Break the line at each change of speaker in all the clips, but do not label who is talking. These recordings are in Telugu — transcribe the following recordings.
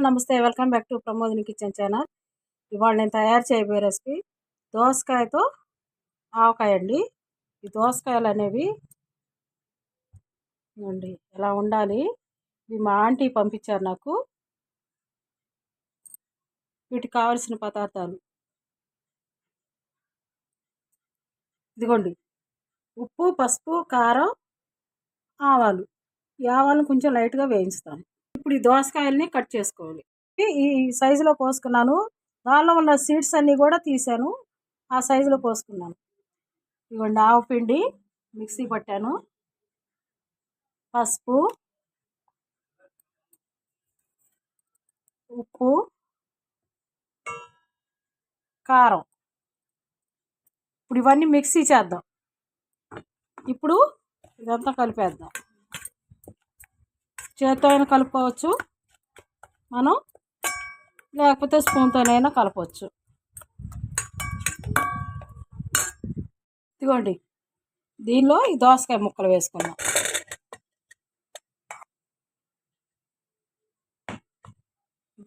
నమస్తే, welcome back to Pramodini kitchen channel. ఇవాళ నేను తయారు చేయబోయే రెసిపీ దోసకాయతో ఆవకాయ అండి. ఈ దోసకాయలు అనేవి అండి ఎలా ఉండాలి, ఇవి మా ఆంటీ పంపించారు నాకు. వీటికి కావలసిన పదార్థాలు ఇదిగోండి: ఉప్పు, పసుపు, కారం, ఆవాలు. ఈ ఆవాలను కొంచెం లైట్గా వేయించుతాను. ఇప్పుడు ఈ దోసకాయల్ని కట్ చేసుకోవాలి. ఈ సైజులో కోసుకున్నాను. దానిలో ఉన్న సీడ్స్ అన్నీ కూడా తీసాను. ఆ సైజులో కోసుకున్నాను. ఇవ్వండి, ఆవు పిండి మిక్సీ పట్టాను, పసుపు, ఉప్పు, కారం. ఇప్పుడు ఇవన్నీ మిక్సీ చేద్దాం. ఇప్పుడు ఇదంతా కలిపేద్దాం. చేత్తో అయినా కలుపుకోవచ్చు మనం, లేకపోతే స్పూన్తోనైనా కలపవచ్చు. ఇదిగోండి, దీనిలో ఈ దోసకాయ ముక్కలు వేసుకుందాం.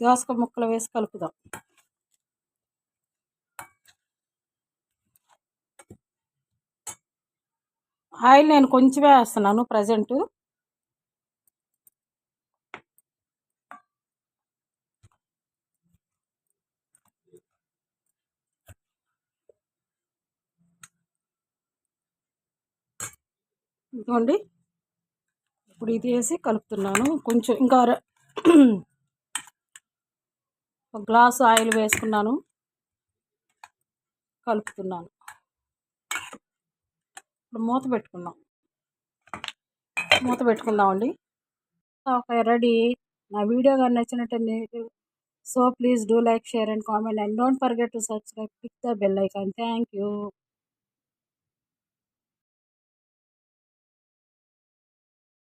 దోసకాయ ముక్కలు వేసి కలుపుదాం. ఆయిల్ నేను కొంచెమే వేస్తున్నాను ప్రజెంటు. ఇదిగోండి, ఇప్పుడు ఇది వేసి కలుపుతున్నాను. కొంచెం ఇంకా ఒక గ్లాసు ఆయిల్ వేసుకున్నాను, కలుపుతున్నాను. ఇప్పుడు మూత పెట్టుకుందామండి. Okay, ready. నా వీడియో కానీ నచ్చినట్టు so please do like, share and comment, and don't forget to subscribe, click the bell icon. Thank you.